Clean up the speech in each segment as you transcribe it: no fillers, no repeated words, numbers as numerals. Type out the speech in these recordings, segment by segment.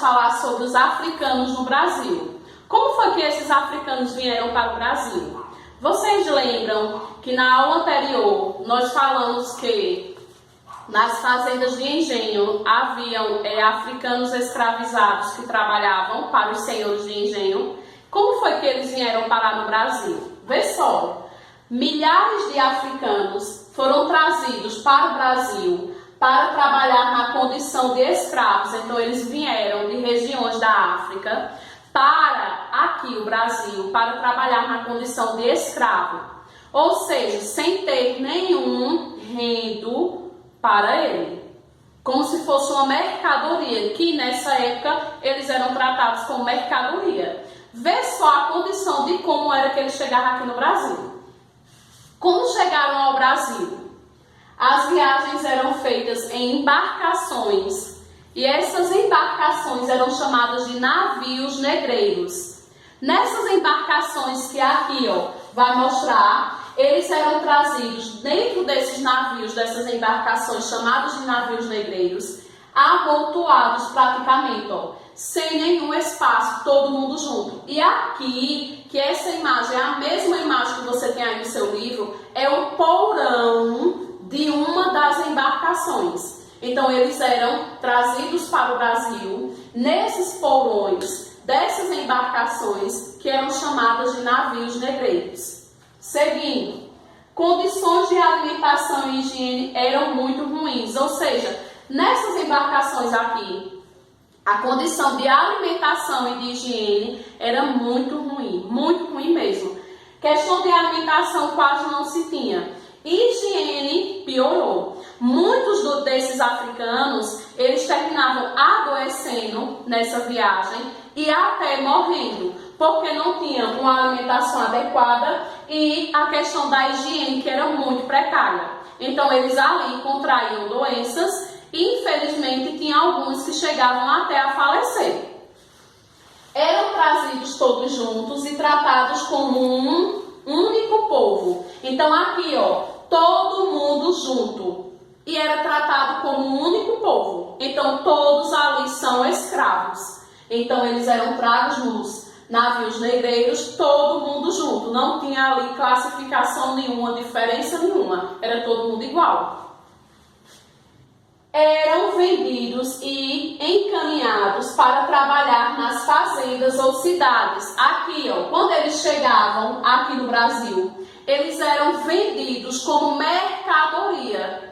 falar sobre os africanos no Brasil. Como foi que esses africanos vieram para o Brasil? Vocês lembram que na aula anterior nós falamos que nas fazendas de engenho haviam africanos escravizados que trabalhavam para os senhores de engenho? Como foi que eles vieram parar no Brasil? Vê só, milhares de africanos foram trazidos para o Brasil para trabalhar na condição de escravos. Então eles vieram de regiões da África para aqui o Brasil, para trabalhar na condição de escravo. Ou seja, sem ter nenhum rendo para ele. Como se fosse uma mercadoria, que nessa época eles eram tratados como mercadoria. Vê só a condição de como era que eles chegaram aqui no Brasil. Como chegaram ao Brasil? As viagens eram feitas em embarcações e essas embarcações eram chamadas de navios negreiros. Nessas embarcações que aqui vai mostrar, eles eram trazidos dentro desses navios, dessas embarcações chamadas de navios negreiros, amontoados praticamente, sem nenhum espaço, todo mundo junto. E aqui, que essa imagem é a mesma imagem que você tem aí no seu livro, é o porão de uma das embarcações. Então eles eram trazidos para o Brasil nesses porões dessas embarcações que eram chamadas de navios negreiros. Seguindo, condições de alimentação e higiene eram muito ruins, ou seja, nessas embarcações aqui, a condição de alimentação e de higiene era muito ruim mesmo. Questão de alimentação quase não se tinha. Higiene piorou. Muitos desses africanos, eles terminavam adoecendo nessa viagem e até morrendo, porque não tinham uma alimentação adequada e a questão da higiene que era muito precária. Então eles ali contraíam doenças e infelizmente tinha alguns que chegavam até a falecer. Eram trazidos todos juntos e tratados como um único povo. Então aqui, todo mundo junto. E era tratado como um único povo. Então todos ali são escravos. Então eles eram tragos nos navios negreiros, todo mundo junto. Não tinha ali classificação nenhuma, diferença nenhuma. Era todo mundo igual. Eram vendidos e encaminhados para trabalhar nas fazendas ou cidades. Aqui, quando eles chegavam aqui no Brasil, eles eram vendidos como mercadoria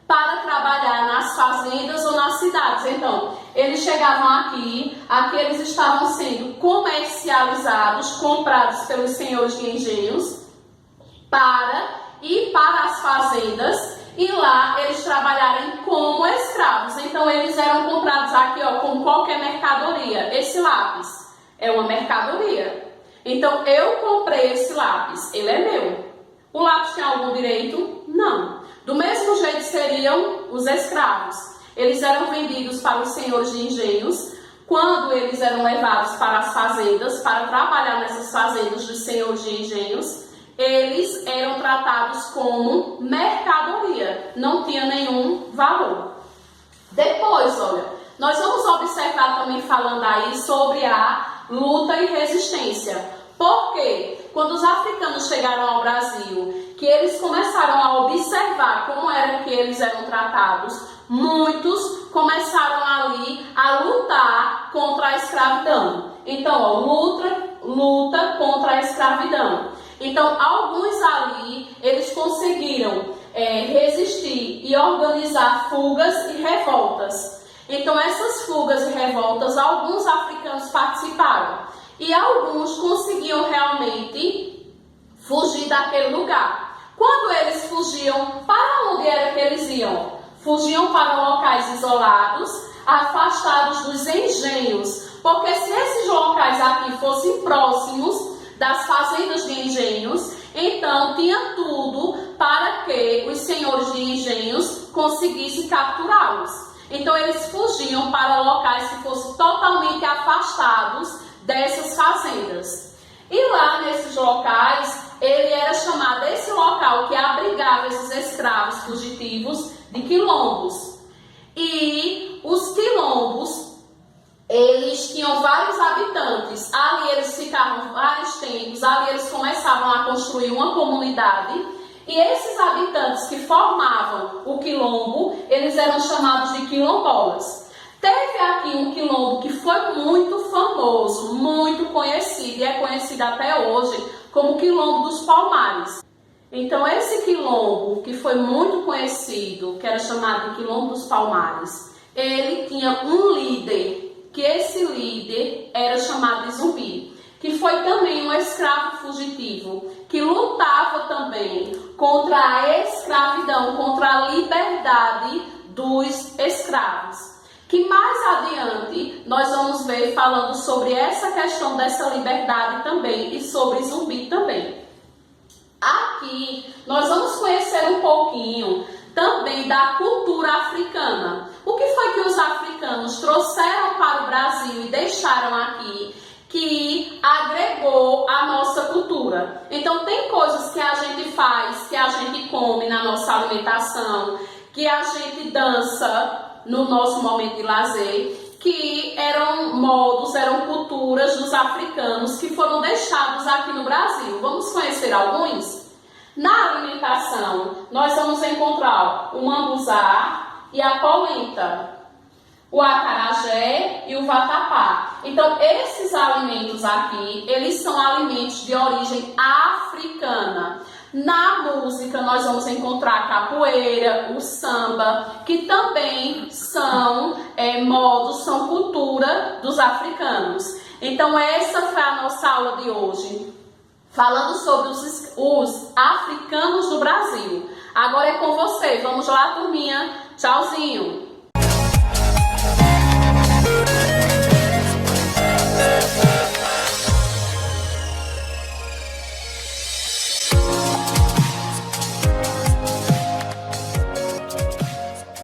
para trabalhar nas fazendas ou nas cidades. Então, eles chegavam aqui eles estavam sendo comercializados, comprados pelos senhores de engenhos para ir para as fazendas e lá eles trabalharem como escravos. Então eles eram comprados aqui, com qualquer mercadoria. Esse lápis é uma mercadoria. Então eu comprei esse lápis, ele é meu. O lápis tem algum direito? Não. Do mesmo jeito seriam os escravos. Eles eram vendidos para os senhores de engenhos. Quando eles eram levados para as fazendas, para trabalhar nessas fazendas dos senhores de engenhos, eles eram tratados como mercadoria, não tinha nenhum valor. Depois, nós vamos observar também falando aí sobre a luta e resistência. Porque quando os africanos chegaram ao Brasil, que eles começaram a observar como era que eles eram tratados, muitos começaram ali a lutar contra a escravidão. Então, luta contra a escravidão. Então, alguns ali, eles conseguiram resistir e organizar fugas e revoltas. Então, essas fugas e revoltas, alguns africanos participaram. E alguns conseguiam realmente fugir daquele lugar. Quando eles fugiam, para onde era que eles iam? Fugiam para locais isolados, afastados dos engenhos. Porque se esses locais aqui fossem próximos das fazendas de engenhos, então tinha tudo para que os senhores de engenhos conseguissem capturá-los. Então eles fugiam para locais que fossem totalmente afastados dessas fazendas. E lá nesses locais, ele era chamado, esse local que abrigava esses escravos fugitivos, de quilombos. E os quilombos eles tinham vários habitantes, ali eles ficavam vários tempos, ali eles começavam a construir uma comunidade, e esses habitantes que formavam o quilombo, eles eram chamados de quilombolas. Teve aqui um quilombo que foi muito famoso, muito conhecido, e é conhecido até hoje como o Quilombo dos Palmares. Então esse quilombo, que foi muito conhecido, que era chamado de Quilombo dos Palmares, ele tinha um líder, que esse líder era chamado de Zumbi, que foi também um escravo fugitivo, que lutava também contra a escravidão, contra a liberdade dos escravos. Que mais adiante nós vamos ver falando sobre essa questão dessa liberdade também e sobre Zumbi também. Aqui nós vamos conhecer um pouquinho também da cultura africana. O que foi que os africanos trouxeram para o Brasil e deixaram aqui que agregou a nossa cultura? Então tem coisas que a gente faz, que a gente come na nossa alimentação, que a gente dança no nosso momento de lazer, que eram modos, eram culturas dos africanos que foram deixados aqui no Brasil. Vamos conhecer alguns? Na alimentação, nós vamos encontrar o mambuzá e a polenta, o acarajé e o vatapá. Então, esses alimentos aqui, eles são alimentos de origem africana. Na música, nós vamos encontrar a capoeira, o samba, que também são modos, são cultura dos africanos. Então, essa foi a nossa aula de hoje, falando sobre os africanos do Brasil. Agora é com você. Vamos lá, turminha. Tchauzinho.